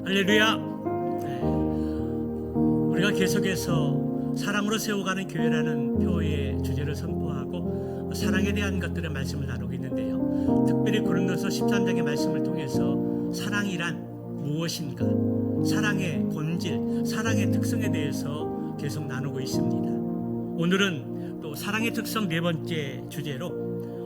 할렐루야. 우리가 계속해서 사랑으로 세워가는 교회라는 표의 주제를 선포하고 사랑에 대한 것들의 말씀을 나누고 있는데요, 특별히 고린도서 13장의 말씀을 통해서 사랑이란 무엇인가, 사랑의 본질, 사랑의 특성에 대해서 계속 나누고 있습니다. 오늘은 또 사랑의 특성 네 번째 주제로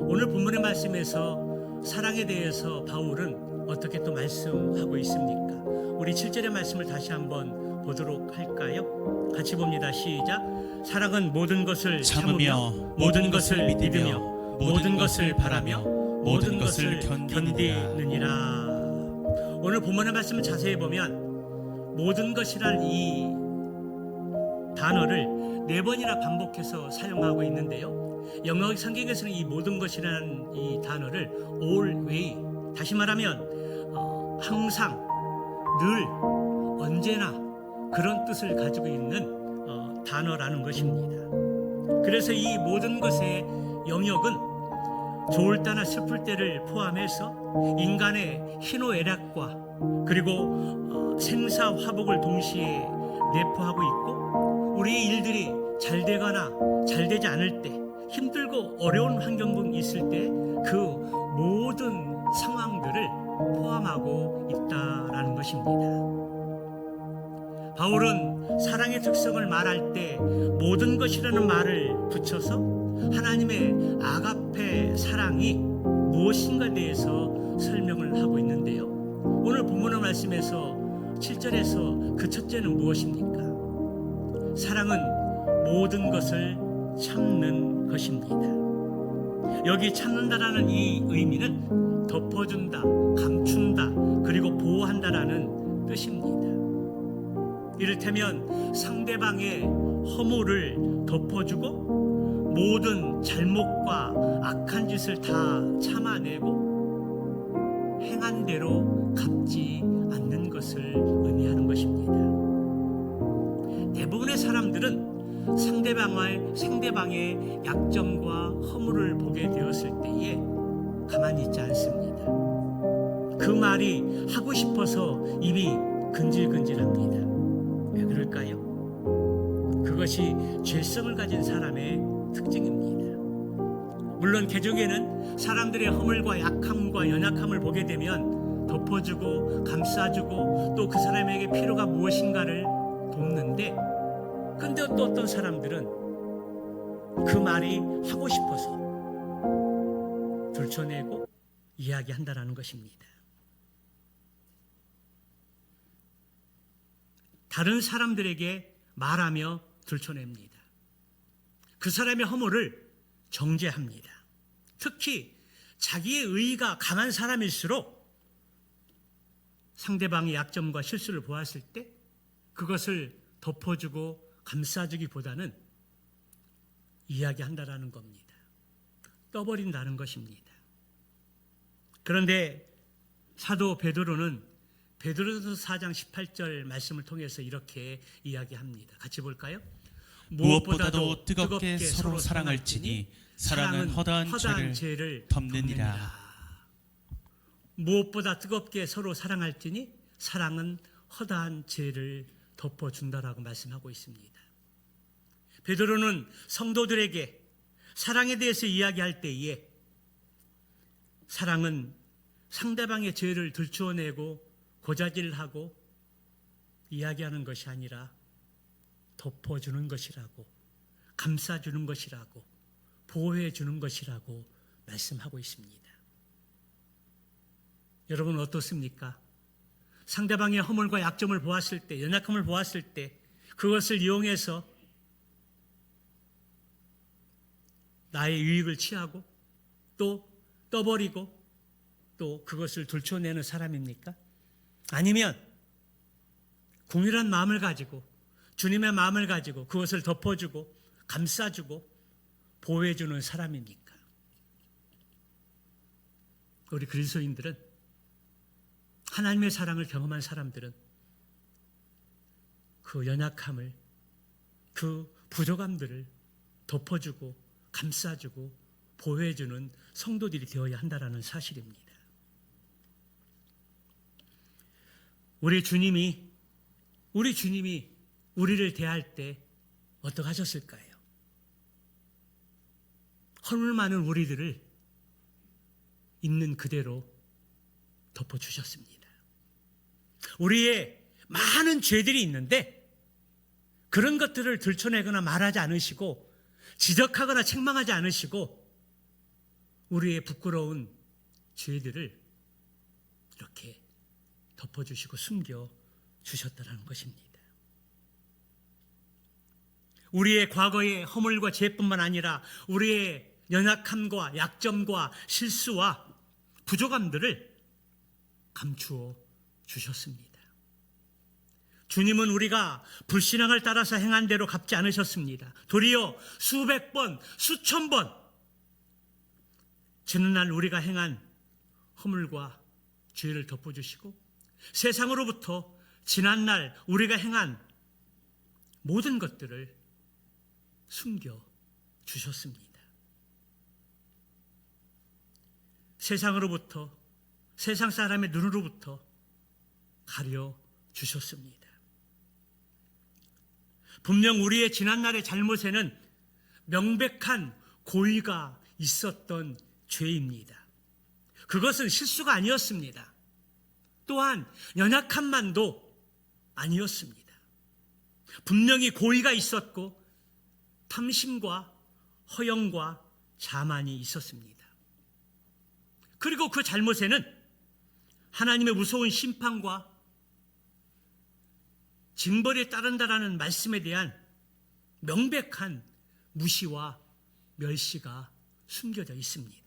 오늘 본문의 말씀에서 사랑에 대해서 바울은 어떻게 또 말씀하고 있습니까? 우리 7절의 말씀을 다시 한번 보도록 할까요? 같이 봅니다. 시작. 사랑은 모든 것을 참으며 모든 것을 믿으며 모든 것을 바라며 모든 것을 견디느니라. 오늘 본문의 말씀을 자세히 보면 모든 것이라는 이 단어를 4번이나 반복해서 사용하고 있는데요, 영어 성경에서는 이 모든 것이라는 이 단어를 always, 다시 말하면 항상, 늘, 언제나 그런 뜻을 가지고 있는 단어라는 것입니다. 그래서 이 모든 것의 영역은 좋을 때나 슬플 때를 포함해서 인간의 희노애락과 그리고 생사화복을 동시에 내포하고 있고, 우리의 일들이 잘 되거나 잘 되지 않을 때, 힘들고 어려운 환경이 있을 때 그 모든 상황들을 포함하고 있다라는 것입니다. 바울은 사랑의 특성을 말할 때 모든 것이라는 말을 붙여서 하나님의 아가페 사랑이 무엇인가에 대해서 설명을 하고 있는데요, 오늘 본문의 말씀에서 7절에서 그 첫째는 무엇입니까? 사랑은 모든 것을 참는 것입니다. 여기 참는다라는 이 의미는 덮어준다, 감춘다, 그리고 보호한다라는 뜻입니다. 이를테면 상대방의 허물을 덮어주고 모든 잘못과 악한 짓을 다 참아내고 행한 대로 갚지 않는 것을 의미하는 것입니다. 대부분의 사람들은 상대방의 약점과 허물을 보게 되었을 때에 가만히 있지 않습니다. 그 말이 하고 싶어서 입이 근질근질합니다. 왜 그럴까요? 그것이 죄성을 가진 사람의 특징입니다. 물론 개종에는 사람들의 허물과 약함과 연약함을 보게 되면 덮어주고 감싸주고 또 그 사람에게 필요가 무엇인가를 돕는데, 근데 또 어떤 사람들은 그 말이 하고 싶어서 들춰내고 이야기한다라는 것입니다. 다른 사람들에게 말하며 들춰냅니다. 그 사람의 허물을 정죄합니다. 특히 자기의 의의가 강한 사람일수록 상대방의 약점과 실수를 보았을 때 그것을 덮어주고 감싸주기보다는 이야기한다라는 겁니다. 떠버린다는 것입니다. 그런데 사도 베드로는 베드로서 4장 18절 말씀을 통해서 이렇게 이야기합니다. 같이 볼까요? 무엇보다도 뜨겁게 서로 사랑할지니 사랑은 허다한 죄를 덮느니라. 무엇보다 뜨겁게 서로 사랑할지니 사랑은 허다한 죄를 덮어준다라고 말씀하고 있습니다. 베드로는 성도들에게 사랑에 대해서 이야기할 때에 사랑은 상대방의 죄를 들추어내고 고자질하고 이야기하는 것이 아니라 덮어주는 것이라고, 감싸주는 것이라고, 보호해주는 것이라고 말씀하고 있습니다. 여러분 어떻습니까? 상대방의 허물과 약점을 보았을 때, 연약함을 보았을 때 그것을 이용해서 나의 유익을 취하고 또 떠버리고 또 그것을 들춰내는 사람입니까? 아니면 궁일한 마음을 가지고 주님의 마음을 가지고 그것을 덮어주고 감싸주고 보호해주는 사람입니까? 우리 그리스도인들은, 하나님의 사랑을 경험한 사람들은 그 연약함을, 그 부족함들을 덮어주고 감싸주고 보호해주는 성도들이 되어야 한다는 사실입니다. 우리 주님이 우리를 대할 때 어떻게 하셨을까요? 허물 많은 우리들을 있는 그대로 덮어주셨습니다. 우리의 많은 죄들이 있는데 그런 것들을 들춰내거나 말하지 않으시고 지적하거나 책망하지 않으시고 우리의 부끄러운 죄들을 이렇게 덮어주시고 숨겨주셨다는 것입니다. 우리의 과거의 허물과 죄뿐만 아니라 우리의 연약함과 약점과 실수와 부족함들을 감추어 주셨습니다. 주님은 우리가 불신앙을 따라서 행한 대로 갚지 않으셨습니다. 도리어 수백 번, 수천 번 지난날 우리가 행한 허물과 죄를 덮어주시고 세상으로부터 지난날 우리가 행한 모든 것들을 숨겨주셨습니다. 세상으로부터, 세상 사람의 눈으로부터 가려주셨습니다. 분명 우리의 지난날의 잘못에는 명백한 고의가 있었던 죄입니다. 그것은 실수가 아니었습니다. 또한 연약함만도 아니었습니다. 분명히 고의가 있었고 탐심과 허영과 자만이 있었습니다. 그리고 그 잘못에는 하나님의 무서운 심판과 징벌이 따른다라는 말씀에 대한 명백한 무시와 멸시가 숨겨져 있습니다.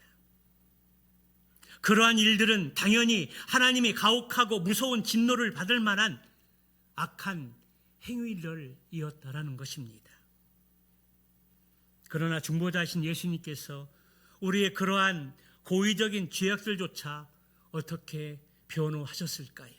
그러한 일들은 당연히 하나님이 가혹하고 무서운 진노를 받을 만한 악한 행위들이었다라는 것입니다. 그러나 중보자이신 예수님께서 우리의 그러한 고의적인 죄악들조차 어떻게 변호하셨을까요?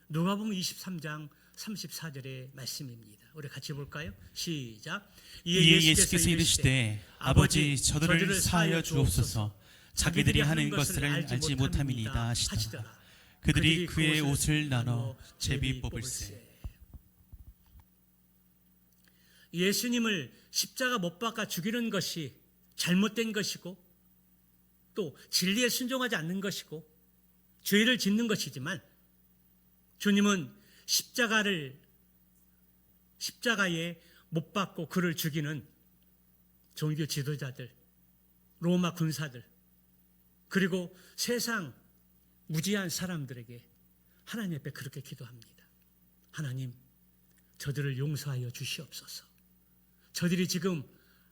누가복음 23장 34절의 말씀입니다. 우리 같이 볼까요? 시작. 이에 예수께서 이르시되 아버지 저들을 사하여 주옵소서. 자기들이 하는 것을 알지 못함이니이다 하시더라. 그들이 그의 옷을 나눠 제비 뽑을세. 예수님을 십자가 못 박아 죽이는 것이 잘못된 것이고 또 진리에 순종하지 않는 것이고 죄를 짓는 것이지만 주님은 십자가에 못 박고 그를 죽이는 종교 지도자들, 로마 군사들, 그리고 세상 무지한 사람들에게 하나님 앞에 그렇게 기도합니다. 하나님, 저들을 용서하여 주시옵소서. 저들이 지금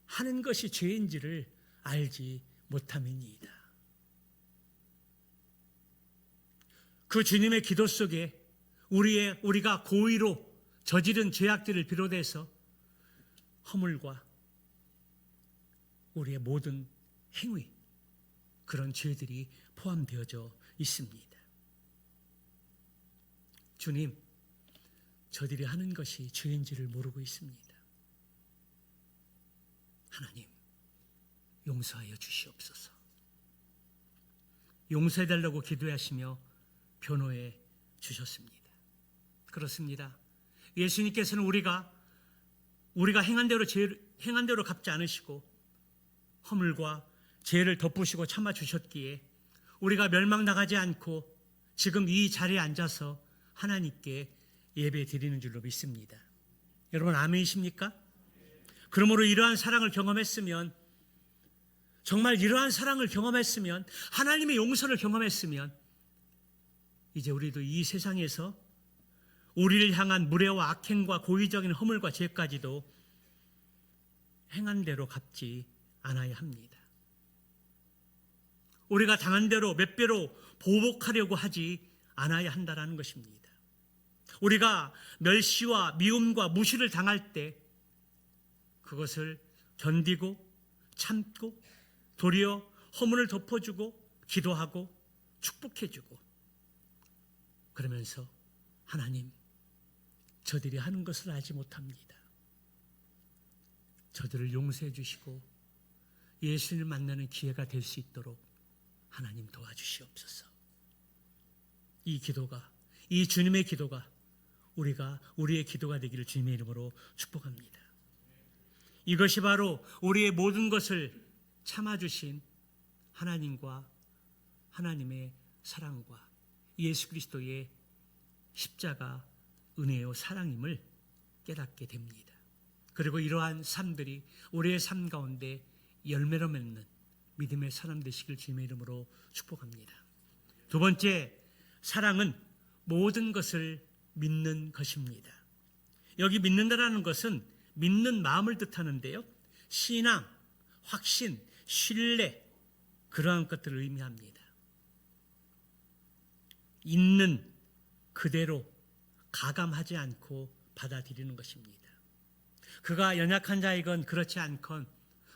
하는 것이 죄인지를 알지 못함이니이다. 그 주님의 기도 속에 우리가 고의로 저지른 죄악들을 비롯해서 허물과 우리의 모든 행위, 그런 죄들이 포함되어져 있습니다. 주님, 저들이 하는 것이 죄인지를 모르고 있습니다. 하나님, 용서하여 주시옵소서. 용서해달라고 기도하시며 변호해 주셨습니다. 그렇습니다. 예수님께서는 우리가 행한 대로 갚지 않으시고 허물과 죄를 덮으시고 참아주셨기에 우리가 멸망나가지 않고 지금 이 자리에 앉아서 하나님께 예배 드리는 줄로 믿습니다. 여러분 아멘이십니까? 그러므로 이러한 사랑을 경험했으면, 정말 이러한 사랑을 경험했으면, 하나님의 용서를 경험했으면 이제 우리도 이 세상에서 우리를 향한 무례와 악행과 고의적인 허물과 죄까지도 행한 대로 갚지 않아야 합니다. 우리가 당한 대로 몇 배로 보복하려고 하지 않아야 한다는 것입니다. 우리가 멸시와 미움과 무시를 당할 때 그것을 견디고 참고 도리어 허물을 덮어주고 기도하고 축복해주고, 그러면서 하나님, 저들이 하는 것을 알지 못합니다. 저들을 용서해 주시고 예수님을 만나는 기회가 될 수 있도록 하나님 도와주시옵소서. 이 기도가 이 주님의 기도가 우리의 기도가 되기를 주님의 이름으로 축복합니다. 이것이 바로 우리의 모든 것을 참아주신 하나님과 하나님의 사랑과 예수 그리스도의 십자가 은혜요 사랑임을 깨닫게 됩니다. 그리고 이러한 삶들이 우리의 삶 가운데 열매로 맺는 믿음의 사람 되시길 주님의 이름으로 축복합니다. 두 번째, 사랑은 모든 것을 믿는 것입니다. 여기 믿는다라는 것은 믿는 마음을 뜻하는데요, 신앙, 확신, 신뢰, 그러한 것들을 의미합니다. 있는 그대로 가감하지 않고 받아들이는 것입니다. 그가 연약한 자이건 그렇지 않건,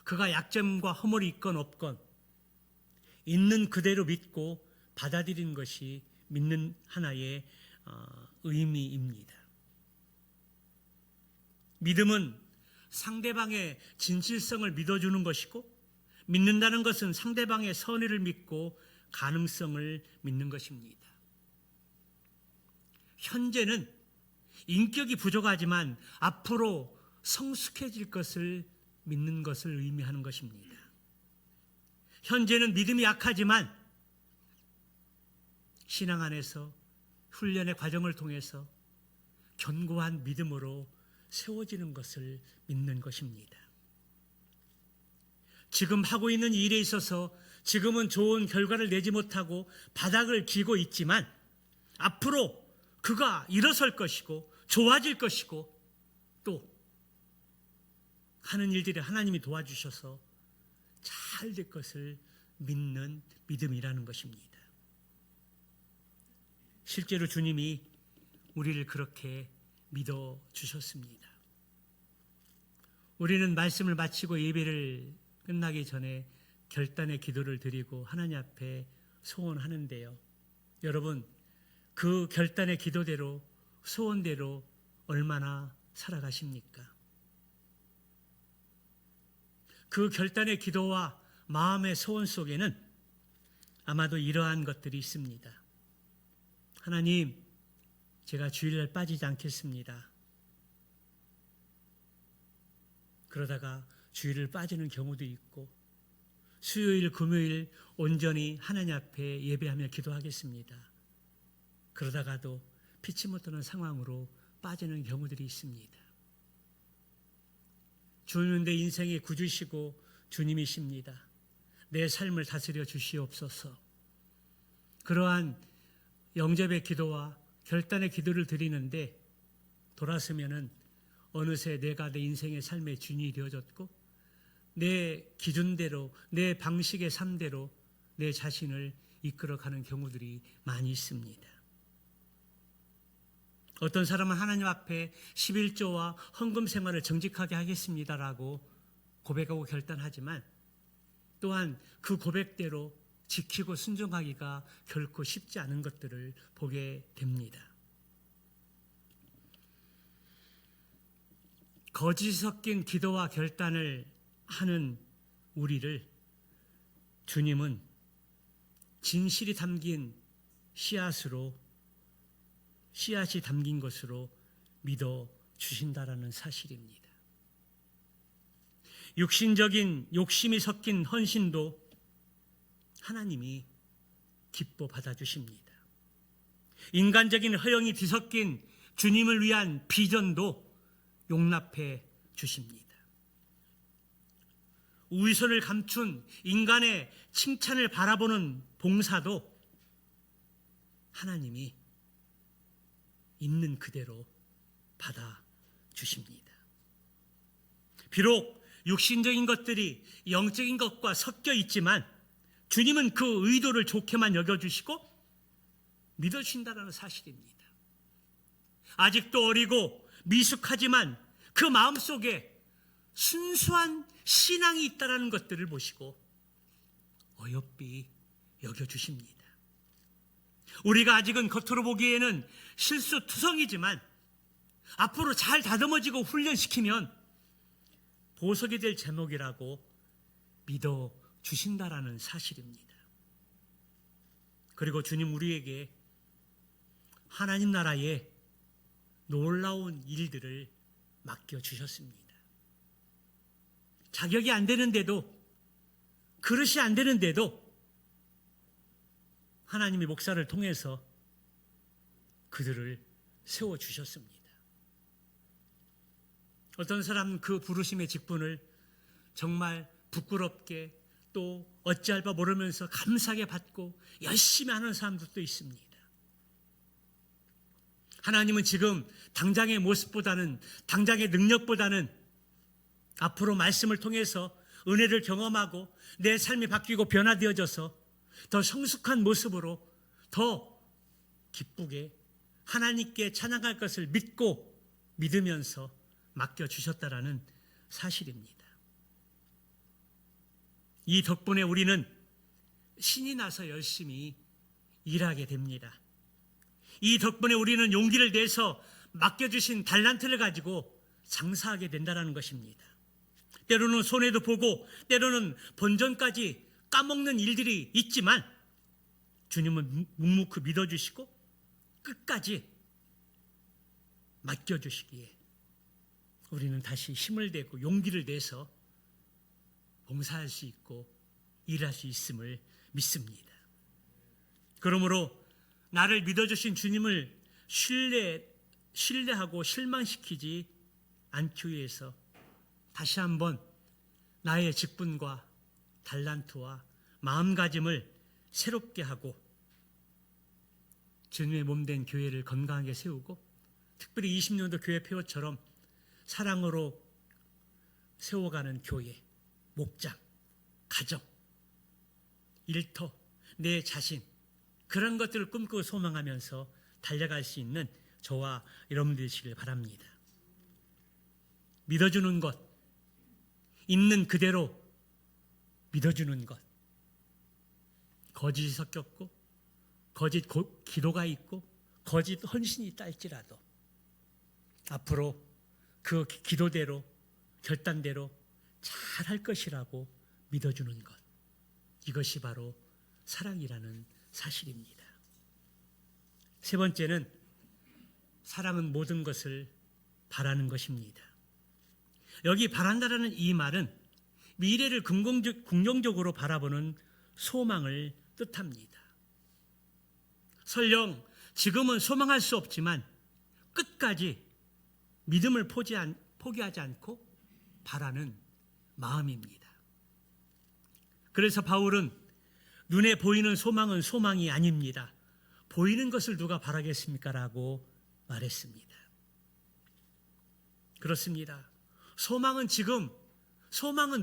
그가 약점과 허물이 있건 없건 있는 그대로 믿고 받아들이는 것이 믿는 하나의 의미입니다. 믿음은 상대방의 진실성을 믿어주는 것이고, 믿는다는 것은 상대방의 선의를 믿고 가능성을 믿는 것입니다. 현재는 인격이 부족하지만 앞으로 성숙해질 것을 믿는 것을 의미하는 것입니다. 현재는 믿음이 약하지만 신앙 안에서 훈련의 과정을 통해서 견고한 믿음으로 세워지는 것을 믿는 것입니다. 지금 하고 있는 일에 있어서 지금은 좋은 결과를 내지 못하고 바닥을 기고 있지만 앞으로 그가 일어설 것이고 좋아질 것이고 또 하는 일들이 하나님이 도와주셔서 잘 될 것을 믿는 믿음이라는 것입니다. 실제로 주님이 우리를 그렇게 믿어주셨습니다. 우리는 말씀을 마치고 예배를 끝나기 전에 결단의 기도를 드리고 하나님 앞에 소원하는데요, 여러분, 그 결단의 기도대로 소원대로 얼마나 살아가십니까? 그 결단의 기도와 마음의 소원 속에는 아마도 이러한 것들이 있습니다. 하나님, 제가 주일날 빠지지 않겠습니다. 그러다가 주일을 빠지는 경우도 있고, 수요일, 금요일 온전히 하나님 앞에 예배하며 기도하겠습니다. 그러다가도 피치 못하는 상황으로 빠지는 경우들이 있습니다. 주는 내 인생의 구주시고 주님이십니다. 내 삶을 다스려 주시옵소서. 그러한 영접의 기도와 결단의 기도를 드리는데 돌아서면은 어느새 내가 내 인생의 삶의 주인이 되어졌고 내 기준대로, 내 방식의 삶대로 내 자신을 이끌어가는 경우들이 많이 있습니다. 어떤 사람은 하나님 앞에 11조와 헌금 생활을 정직하게 하겠습니다라고 고백하고 결단하지만 또한 그 고백대로 지키고 순종하기가 결코 쉽지 않은 것들을 보게 됩니다. 거짓이 섞인 기도와 결단을 하는 우리를 주님은 진실이 담긴 씨앗이 담긴 것으로 믿어 주신다라는 사실입니다. 육신적인 욕심이 섞인 헌신도 하나님이 기뻐 받아주십니다. 인간적인 허영이 뒤섞인 주님을 위한 비전도 용납해 주십니다. 우위선을 감춘 인간의 칭찬을 바라보는 봉사도 하나님이 있는 그대로 받아주십니다. 비록 육신적인 것들이 영적인 것과 섞여 있지만 주님은 그 의도를 좋게만 여겨주시고 믿어주신다는 사실입니다. 아직도 어리고 미숙하지만 그 마음속에 순수한 신앙이 있다는 것들을 보시고 어여삐 여겨주십니다. 우리가 아직은 겉으로 보기에는 실수투성이지만 앞으로 잘 다듬어지고 훈련시키면 보석이 될 제목이라고 믿어주신다라는 사실입니다. 그리고 주님 우리에게 하나님 나라에 놀라운 일들을 맡겨주셨습니다. 자격이 안 되는데도, 그릇이 안 되는데도 하나님이 목사를 통해서 그들을 세워주셨습니다. 어떤 사람은 그 부르심의 직분을 정말 부끄럽게 또 어찌할 바 모르면서 감사하게 받고 열심히 하는 사람들도 있습니다. 하나님은 지금 당장의 모습보다는, 당장의 능력보다는 앞으로 말씀을 통해서 은혜를 경험하고 내 삶이 바뀌고 변화되어져서 더 성숙한 모습으로 더 기쁘게 하나님께 찬양할 것을 믿고 믿으면서 맡겨주셨다라는 사실입니다. 이 덕분에 우리는 신이 나서 열심히 일하게 됩니다. 이 덕분에 우리는 용기를 내서 맡겨주신 달란트를 가지고 장사하게 된다는 것입니다. 때로는 손해도 보고 때로는 본전까지 까먹는 일들이 있지만 주님은 묵묵히 믿어주시고 끝까지 맡겨주시기에 우리는 다시 힘을 내고 용기를 내서 봉사할 수 있고 일할 수 있음을 믿습니다. 그러므로 나를 믿어주신 주님을 신뢰하고 실망시키지 않기 위해서 다시 한번 나의 직분과 달란트와 마음가짐을 새롭게 하고 주님의 몸된 교회를 건강하게 세우고 특별히 20년도 교회 폐허처럼 사랑으로 세워가는 교회, 목장, 가정, 일터, 내 자신 그런 것들을 꿈꾸고 소망하면서 달려갈 수 있는 저와 여러분들 되시길 바랍니다. 믿어주는 것, 있는 그대로 믿어주는 것, 거짓이 섞였고 거짓 기도가 있고 거짓 헌신이 있다 할지라도 앞으로 그 기도대로 결단대로 잘 할 것이라고 믿어주는 것, 이것이 바로 사랑이라는 사실입니다. 세 번째는 사랑은 모든 것을 바라는 것입니다. 여기 바란다라는 이 말은 미래를 긍정적으로 바라보는 소망을 뜻합니다. 설령 지금은 소망할 수 없지만 끝까지 믿음을 포기하지 않고 바라는 마음입니다. 그래서 바울은 눈에 보이는 소망은 소망이 아닙니다. 보이는 것을 누가 바라겠습니까? 라고 말했습니다. 그렇습니다. 소망은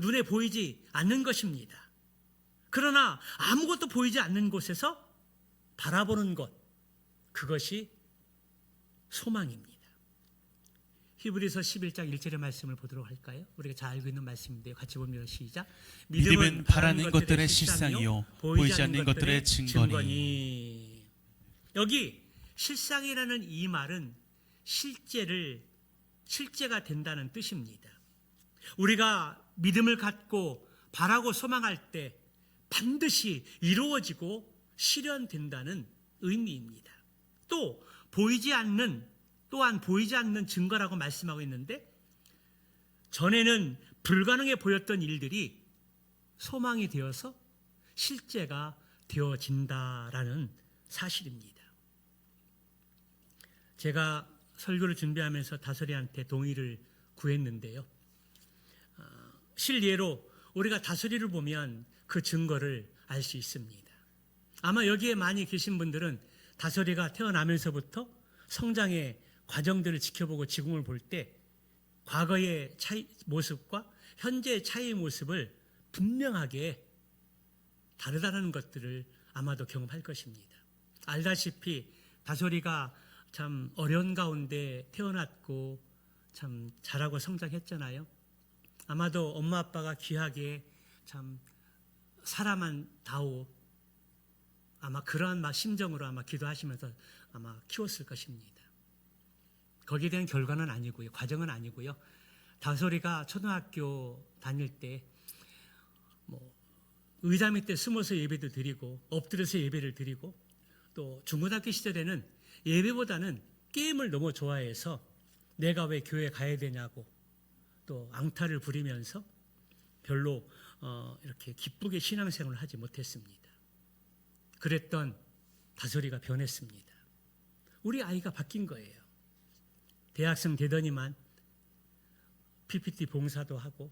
눈에 보이지 않는 것입니다. 그러나 아무것도 보이지 않는 곳에서 바라보는 것, 그것이 소망입니다. 히브리서 11장 1절의 말씀을 보도록 할까요? 우리가 잘 알고 있는 말씀인데요. 같이 보면 시작. 믿음은 바라는 것들의 실상이요 보이지 않는 것들의 증거니. 여기 실상이라는 이 말은 실제가 된다는 뜻입니다. 우리가 믿음을 갖고 바라고 소망할 때 반드시 이루어지고 실현된다는 의미입니다. 또한 보이지 않는 증거라고 말씀하고 있는데 전에는 불가능해 보였던 일들이 소망이 되어서 실제가 되어진다라는 사실입니다. 제가 설교를 준비하면서 다솔이한테 동의를 구했는데요. 실예로 우리가 다솔이를 보면 그 증거를 알 수 있습니다. 아마 여기에 많이 계신 분들은 다솔이가 태어나면서부터 성장의 과정들을 지켜보고 지금을 볼 때 과거의 모습과 현재의 차이의 모습을 분명하게 다르다는 것들을 아마도 경험할 것입니다. 알다시피 다솔이가 참 어려운 가운데 태어났고 참 잘하고 성장했잖아요. 아마도 엄마 아빠가 귀하게 참 사람한 다오 아마 그러한 심정으로 아마 기도하시면서 아마 키웠을 것입니다. 거기에 대한 결과는 아니고요. 과정은 아니고요. 다솔이가 초등학교 다닐 때 의자 밑에 숨어서 예배도 드리고 엎드려서 예배를 드리고 또 중고등학교 시절에는 예배보다는 게임을 너무 좋아해서 내가 왜 교회 가야 되냐고 또 앙탈을 부리면서 별로 이렇게 기쁘게 신앙생활을 하지 못했습니다. 그랬던 다솔이가 변했습니다. 우리 아이가 바뀐 거예요. 대학생 되더니만 PPT 봉사도 하고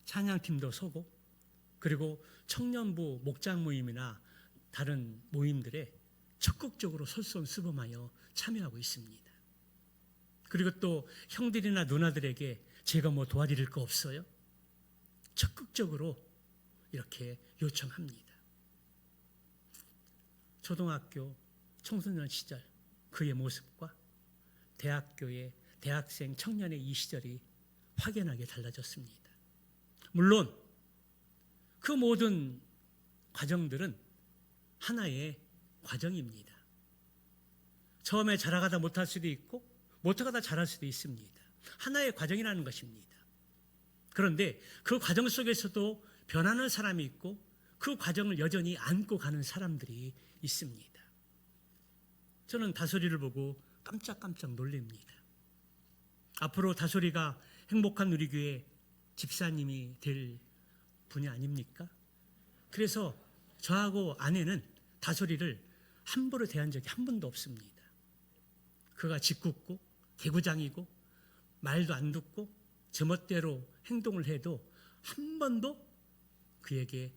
찬양팀도 서고 그리고 청년부 목장 모임이나 다른 모임들에 적극적으로 솔선수범하여 참여하고 있습니다. 그리고 또 형들이나 누나들에게 제가 뭐 도와드릴 거 없어요? 적극적으로 이렇게 요청합니다. 초등학교 청소년 시절 그의 모습과 대학교의 대학생 청년의 이 시절이 확연하게 달라졌습니다. 물론 그 모든 과정들은 하나의 과정입니다. 처음에 자라가다 못할 수도 있고 못하다 잘할 수도 있습니다. 하나의 과정이라는 것입니다. 그런데 그 과정 속에서도 변하는 사람이 있고 그 과정을 여전히 안고 가는 사람들이 있습니다. 저는 다솔이를 보고 깜짝깜짝 놀랍니다. 앞으로 다솔이가 행복한 우리교회 집사님이 될 분이 아닙니까? 그래서 저하고 아내는 다솔이를 함부로 대한 적이 한 번도 없습니다. 그가 짓궂고 개구장이고 말도 안 듣고 제멋대로 행동을 해도 한 번도 그에게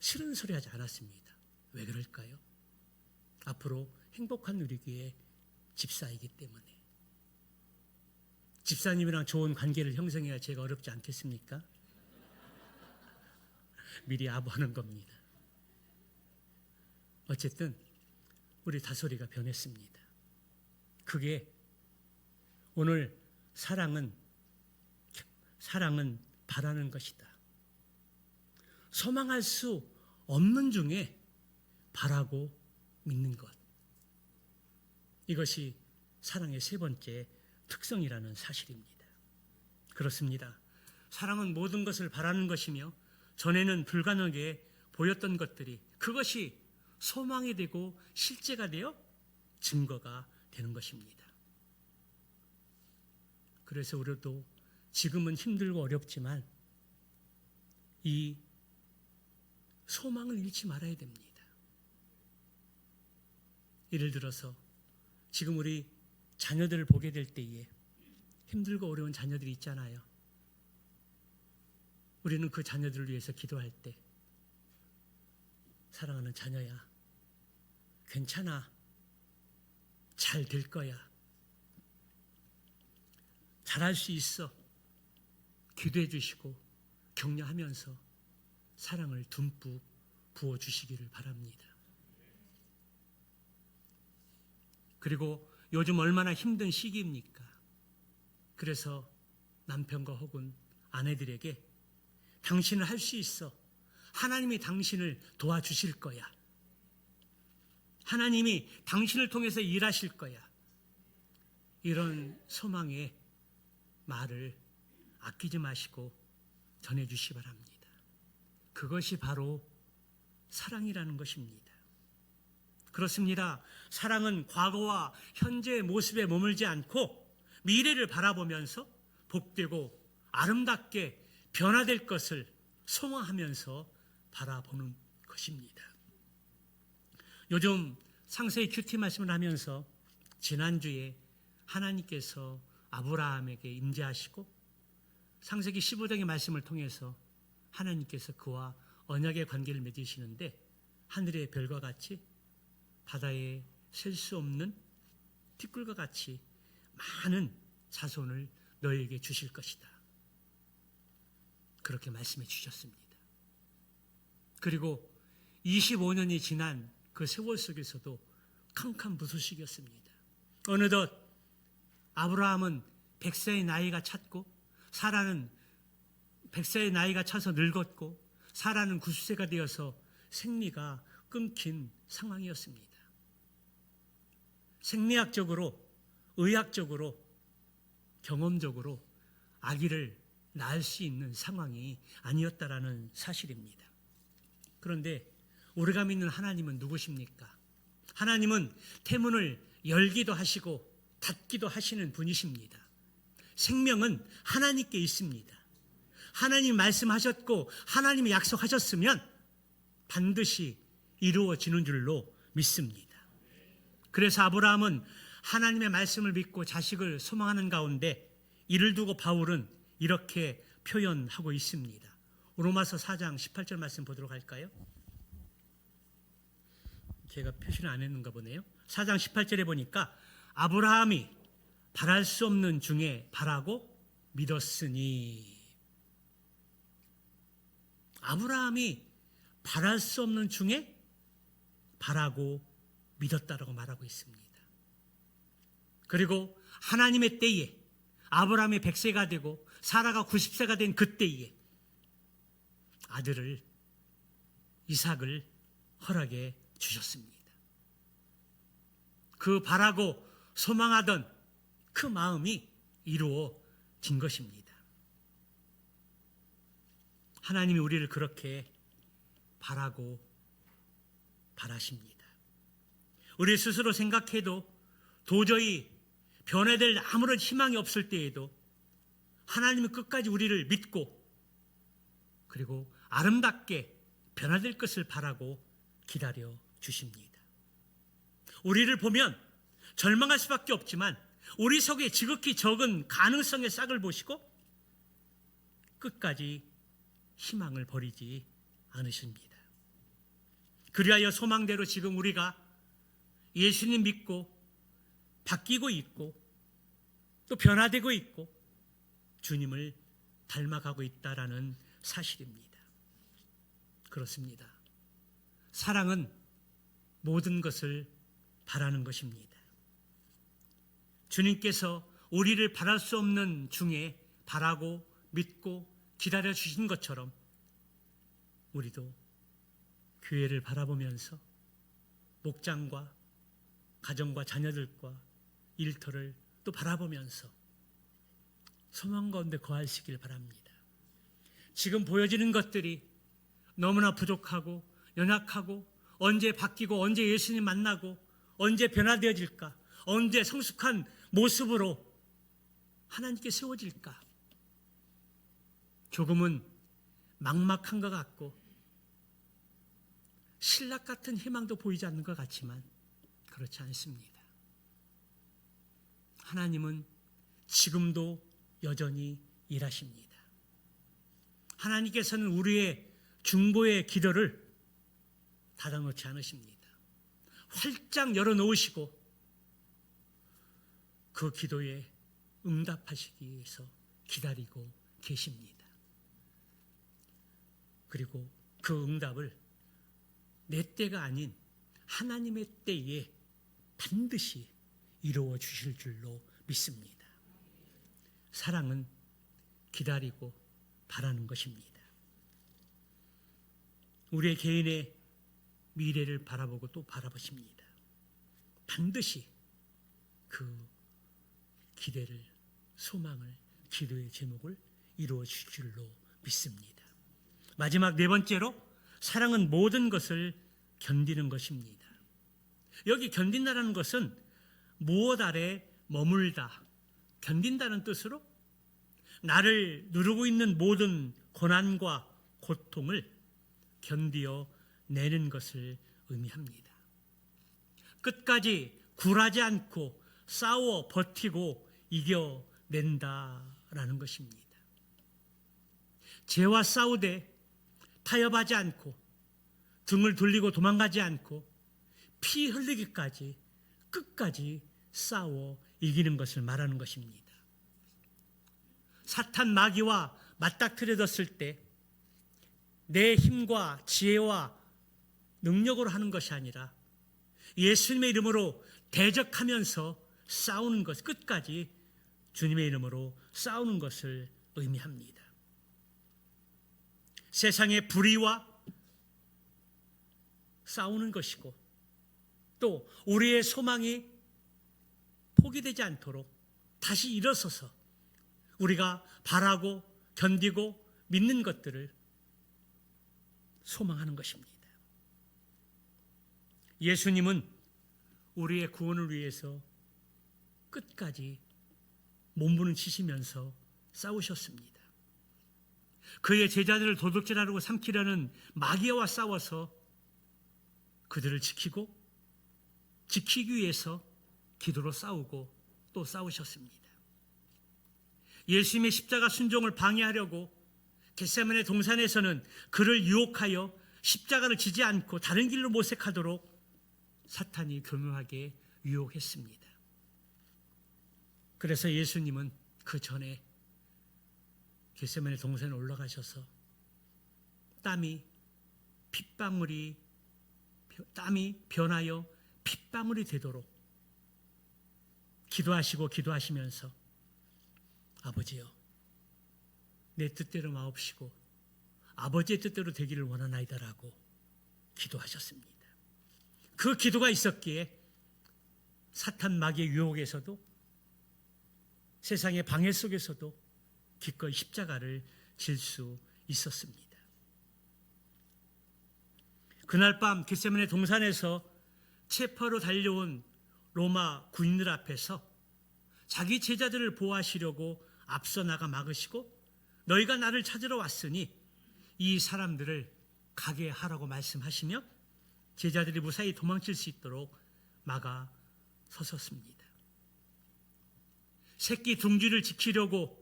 싫은 소리 하지 않았습니다. 왜 그럴까요? 앞으로 행복한 우리교회 집사이기 때문에. 집사님이랑 좋은 관계를 형성해야 제가 어렵지 않겠습니까? 미리 아부하는 겁니다. 어쨌든 우리 다솔이가 변했습니다. 그게 오늘 사랑은 바라는 것이다. 소망할 수 없는 중에 바라고 믿는 것. 이것이 사랑의 세 번째 특성이라는 사실입니다. 그렇습니다. 사랑은 모든 것을 바라는 것이며 전에는 불가능하게 보였던 것들이 그것이 소망이 되고 실제가 되어 증거가 되는 것입니다. 그래서 우리도 지금은 힘들고 어렵지만 이 소망을 잃지 말아야 됩니다. 예를 들어서 지금 우리 자녀들을 보게 될 때에 힘들고 어려운 자녀들이 있잖아요. 우리는 그 자녀들을 위해서 기도할 때 사랑하는 자녀야, 괜찮아, 잘 될 거야, 잘할 수 있어 기도해 주시고 격려하면서 사랑을 듬뿍 부어주시기를 바랍니다. 그리고 요즘 얼마나 힘든 시기입니까? 그래서 남편과 혹은 아내들에게 당신은 할 수 있어. 하나님이 당신을 도와주실 거야. 하나님이 당신을 통해서 일하실 거야. 이런 소망의 말을 아끼지 마시고 전해주시기 바랍니다. 그것이 바로 사랑이라는 것입니다. 그렇습니다. 사랑은 과거와 현재의 모습에 머물지 않고 미래를 바라보면서 복되고 아름답게 변화될 것을 소망하면서 바라보는 것입니다. 요즘 상세히 큐티 말씀을 하면서 지난주에 하나님께서 아브라함에게 임재하시고 창세기 15장의 말씀을 통해서 하나님께서 그와 언약의 관계를 맺으시는데 하늘의 별과 같이 바다에 셀 수 없는 티끌과 같이 많은 자손을 너에게 주실 것이다. 그렇게 말씀해 주셨습니다. 그리고 25년이 지난 그 세월 속에서도 캄캄무소식이었습니다. 어느덧 아브라함은 100세의 나이가 찼고 사라는 100세의 나이가 차서 늙었고 사라는 90세가 되어서 생리가 끊긴 상황이었습니다. 생리학적으로, 의학적으로, 경험적으로 아기를 낳을 수 있는 상황이 아니었다라는 사실입니다. 그런데 우리가 믿는 하나님은 누구십니까? 하나님은 태문을 열기도 하시고 닫기도 하시는 분이십니다. 생명은 하나님께 있습니다. 하나님 말씀하셨고 하나님이 약속하셨으면 반드시 이루어지는 줄로 믿습니다. 그래서 아브라함은 하나님의 말씀을 믿고 자식을 소망하는 가운데 이를 두고 바울은 이렇게 표현하고 있습니다. 로마서 4장 18절 말씀 보도록 할까요? 제가 표시를 안 했는가 보네요. 4장 18절에 보니까 아브라함이 바랄 수 없는 중에 바라고 믿었으니, 아브라함이 바랄 수 없는 중에 바라고 믿었다라고 말하고 있습니다. 그리고 하나님의 때에 아브라함이 100세가 되고 사라가 90세가 된 그때에 아들을 이삭을 허락해 주셨습니다. 그 바라고 소망하던 그 마음이 이루어진 것입니다. 하나님이 우리를 그렇게 바라고 바라십니다. 우리 스스로 생각해도 도저히 변화될 아무런 희망이 없을 때에도 하나님은 끝까지 우리를 믿고 그리고 아름답게 변화될 것을 바라고 기다려 주십니다. 우리를 보면 절망할 수밖에 없지만 우리 속에 지극히 적은 가능성의 싹을 보시고 끝까지 희망을 버리지 않으십니다. 그리하여 소망대로 지금 우리가 예수님 믿고 바뀌고 있고 또 변화되고 있고 주님을 닮아가고 있다라는 사실입니다. 그렇습니다. 사랑은 모든 것을 바라는 것입니다. 주님께서 우리를 바랄 수 없는 중에 바라고 믿고 기다려 주신 것처럼 우리도 교회를 바라보면서 목장과 가정과 자녀들과 일터를 또 바라보면서 소망 가운데 거하시길 바랍니다. 지금 보여지는 것들이 너무나 부족하고 연약하고 언제 바뀌고 언제 예수님 만나고 언제 변화되어질까, 언제 성숙한 모습으로 하나님께 세워질까, 조금은 막막한 것 같고 신락 같은 희망도 보이지 않는 것 같지만 그렇지 않습니다. 하나님은 지금도 여전히 일하십니다. 하나님께서는 우리의 중보의 기도를 닫아놓지 않으십니다. 활짝 열어놓으시고 그 기도에 응답하시기 위해서 기다리고 계십니다. 그리고 그 응답을 내 때가 아닌 하나님의 때에 반드시 이루어 주실 줄로 믿습니다. 사랑은 기다리고 바라는 것입니다. 우리의 개인의 미래를 바라보고 또 바라보십니다. 반드시 그 기대를, 소망을, 기도의 제목을 이루어 주실 줄로 믿습니다. 마지막 네 번째로 사랑은 모든 것을 견디는 것입니다. 여기 견딘다라는 것은 무엇 아래 머물다, 견딘다는 뜻으로 나를 누르고 있는 모든 고난과 고통을 견디어 내는 것을 의미합니다. 끝까지 굴하지 않고 싸워 버티고 이겨낸다라는 것입니다. 죄와 싸우되 타협하지 않고 등을 돌리고 도망가지 않고 피 흘리기까지 끝까지 싸워 이기는 것을 말하는 것입니다. 사탄 마귀와 맞닥뜨려졌을 때 내 힘과 지혜와 능력으로 하는 것이 아니라 예수님의 이름으로 대적하면서 싸우는 것, 끝까지 주님의 이름으로 싸우는 것을 의미합니다. 세상의 불의와 싸우는 것이고 또 우리의 소망이 포기되지 않도록 다시 일어서서 우리가 바라고 견디고 믿는 것들을 소망하는 것입니다. 예수님은 우리의 구원을 위해서 끝까지 몸부림치시면서 싸우셨습니다. 그의 제자들을 도둑질하려고 삼키려는 마귀와 싸워서 그들을 지키기 위해서 기도로 싸우고 또 싸우셨습니다. 예수님의 십자가 순종을 방해하려고 겟세마네 동산에서는 그를 유혹하여 십자가를 지지 않고 다른 길로 모색하도록 사탄이 교묘하게 유혹했습니다. 그래서 예수님은 그 전에 겟세마네 동산에 올라가셔서 땀이 변하여 핏방울이 되도록 기도하시면서 아버지여, 내 뜻대로 마옵시고 아버지의 뜻대로 되기를 원하나이다라고 기도하셨습니다. 그 기도가 있었기에 사탄 마귀의 유혹에서도 세상의 방해 속에서도 기꺼이 십자가를 질 수 있었습니다. 그날 밤 겟세마네 동산에서 체포로 달려온 로마 군인들 앞에서 자기 제자들을 보호하시려고 앞서 나가 막으시고 너희가 나를 찾으러 왔으니 이 사람들을 가게 하라고 말씀하시며 제자들이 무사히 도망칠 수 있도록 막아 서섰습니다. 새끼를 지키려고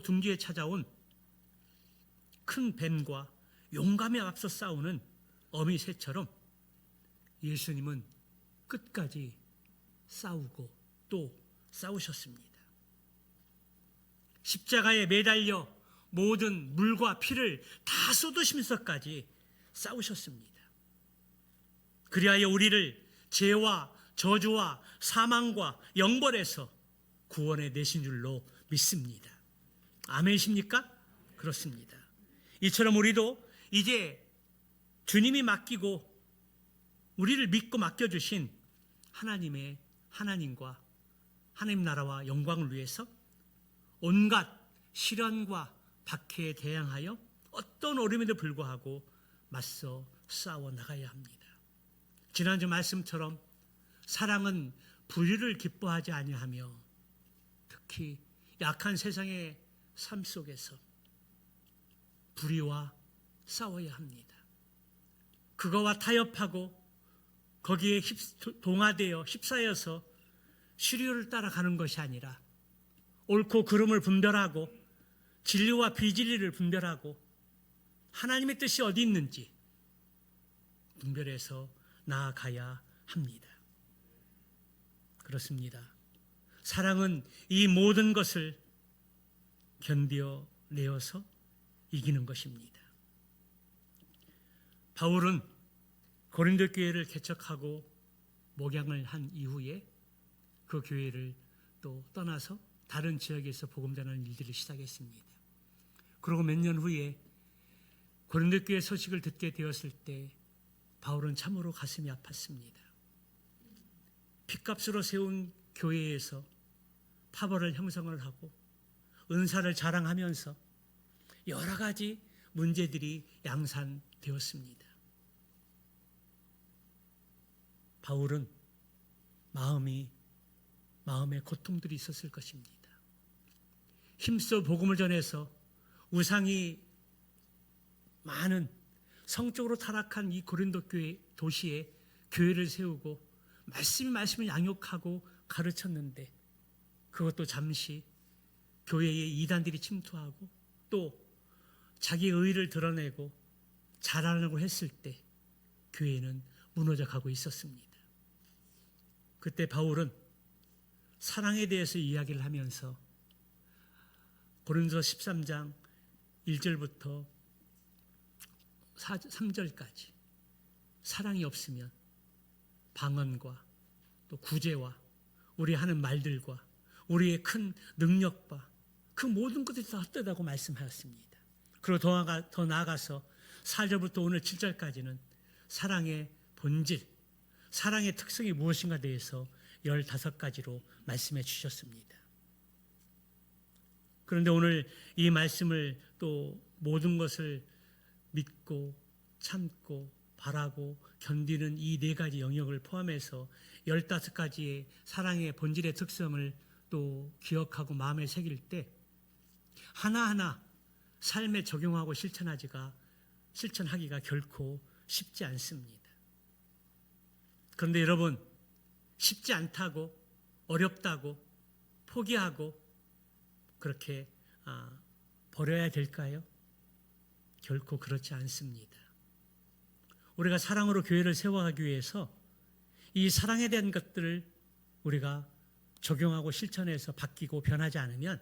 둥지에 찾아온 큰 뱀과 용감에 앞서 싸우는 어미 새처럼 예수님은 끝까지 싸우고 또 싸우셨습니다. 십자가에 매달려 모든 물과 피를 다 쏟으시면서까지 싸우셨습니다. 그리하여 우리를 죄와 저주와 사망과 영벌에서 구원해 내신 줄로 믿습니다. 아멘이십니까? 그렇습니다. 이처럼 우리도 이제 주님이 맡기고 우리를 믿고 맡겨주신 하나님과 하나님 나라와 영광을 위해서 온갖 시련과 박해에 대항하여 어떤 어려움에도 불구하고 맞서 싸워 나가야 합니다. 지난주 말씀처럼 사랑은 불의를 기뻐하지 아니하며 특히 약한 세상의 삶 속에서 불의와 싸워야 합니다. 그거와 타협하고 거기에 동화되어 휩싸여서 시류를 따라가는 것이 아니라 옳고 그름을 분별하고 진리와 비진리를 분별하고 하나님의 뜻이 어디 있는지 분별해서 나아가야 합니다. 그렇습니다. 사랑은 이 모든 것을 견뎌내어서 이기는 것입니다. 바울은 고린도 교회를 개척하고 목양을 한 이후에 그 교회를 또 떠나서 다른 지역에서 복음 전하는 일들을 시작했습니다. 그리고 몇 년 후에 고린도 교회 소식을 듣게 되었을 때 바울은 참으로 가슴이 아팠습니다. 핏값으로 세운 교회에서 파벌을 형성을 하고 은사를 자랑하면서 여러 가지 문제들이 양산되었습니다. 바울은 마음에 고통들이 있었을 것입니다. 힘써 복음을 전해서 우상이 많은 성적으로 타락한 이 고린도 교회 도시에 교회를 세우고 말씀을 양육하고 가르쳤는데 그것도 잠시 교회에 이단들이 침투하고 또 자기의 의의를 드러내고 잘하려고 했을 때 교회는 무너져 가고 있었습니다. 그때 바울은 사랑에 대해서 이야기를 하면서 고린도서 13장 1절부터 3절까지 사랑이 없으면 방언과 또 구제와 우리 하는 말들과 우리의 큰 능력과 그 모든 것들이 다 헛되다고 말씀하였습니다. 그리고 더 나아가서 4절부터 오늘 7절까지는 사랑의 본질, 사랑의 특성이 무엇인가 대해서 15가지로 말씀해 주셨습니다. 그런데 오늘 이 말씀을 또 모든 것을 믿고 참고 바라고 견디는 이 네 가지 영역을 포함해서 15가지의 사랑의 본질의 특성을 또 기억하고 마음에 새길 때 하나하나 삶에 적용하고 실천하기가 결코 쉽지 않습니다. 그런데 여러분, 쉽지 않다고, 어렵다고, 포기하고 그렇게 버려야 될까요? 결코 그렇지 않습니다. 우리가 사랑으로 교회를 세워가기 위해서 이 사랑에 대한 것들을 우리가 적용하고 실천해서 바뀌고 변하지 않으면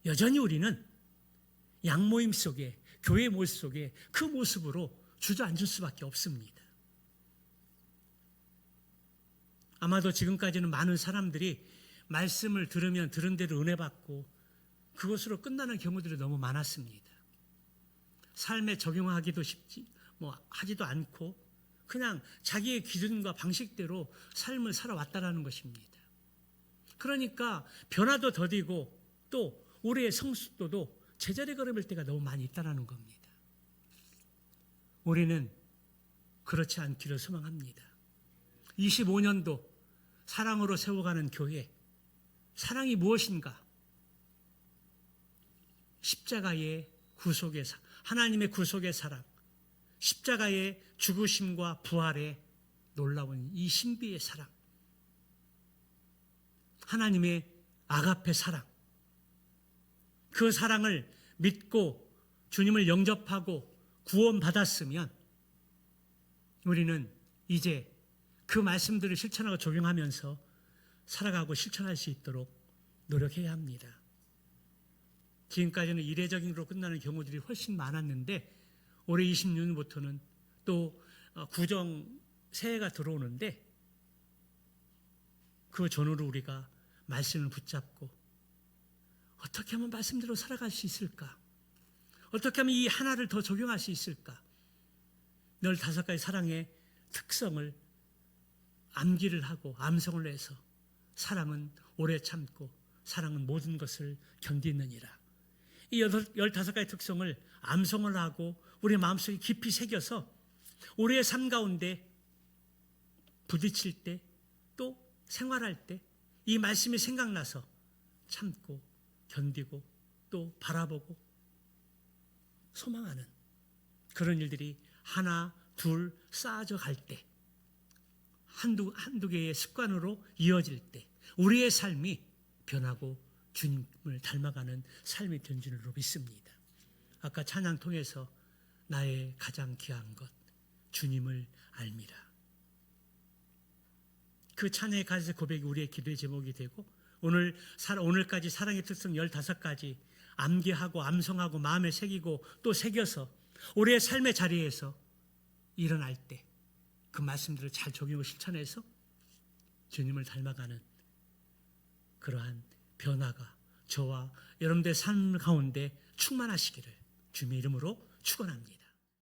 여전히 우리는 양모임 속에, 교회 모습 속에 그 모습으로 주저앉을 수밖에 없습니다. 아마도 지금까지는 많은 사람들이 말씀을 들으면 들은 대로 은혜 받고 그것으로 끝나는 경우들이 너무 많았습니다. 삶에 적용하기도 하지도 않고 그냥 자기의 기준과 방식대로 삶을 살아왔다라는 것입니다. 그러니까 변화도 더디고 또 우리의 성숙도도 제자리 걸음일 때가 너무 많이 있다는 겁니다. 우리는 그렇지 않기를 소망합니다. 25년도 사랑으로 세워가는 교회, 사랑이 무엇인가? 십자가의 구속의 하나님의 구속의 사랑, 십자가의 죽으심과 부활의 놀라운 이 신비의 사랑, 하나님의 아가페 사랑, 그 사랑을 믿고 주님을 영접하고 구원받았으면 우리는 이제 그 말씀들을 실천하고 적용하면서 살아가고 실천할 수 있도록 노력해야 합니다. 지금까지는 이례적으로 끝나는 경우들이 훨씬 많았는데 올해 26년부터는 또 구정 새해가 들어오는데 그 전후로 우리가 말씀을 붙잡고 어떻게 하면 말씀대로 살아갈 수 있을까? 어떻게 하면 이 하나를 더 적용할 수 있을까? 15가지 사랑의 특성을 암기를 하고 암송을 해서 사랑은 오래 참고 사랑은 모든 것을 견디느니라. 이 15가지 특성을 암송을 하고 우리 마음속에 깊이 새겨서 우리의 삶 가운데 부딪힐 때 또 생활할 때 이 말씀이 생각나서 참고 견디고 또 바라보고 소망하는 그런 일들이 하나 둘 쌓아져 갈 때 한두 개의 습관으로 이어질 때 우리의 삶이 변하고 주님을 닮아가는 삶이 된 줄로 믿습니다. 아까 찬양 통해서 나의 가장 귀한 것 주님을 알미라. 그 찬양의 가사 고백이 우리의 기도의 제목이 되고 오늘까지 사랑의 특성 15가지 암기하고 암송하고 마음에 새기고 또 새겨서 우리의 삶의 자리에서 일어날 때 그 말씀들을 잘 적용하고 실천해서 주님을 닮아가는 그러한 변화가 저와 여러분들의 삶 가운데 충만하시기를 주님의 이름으로 축원합니다.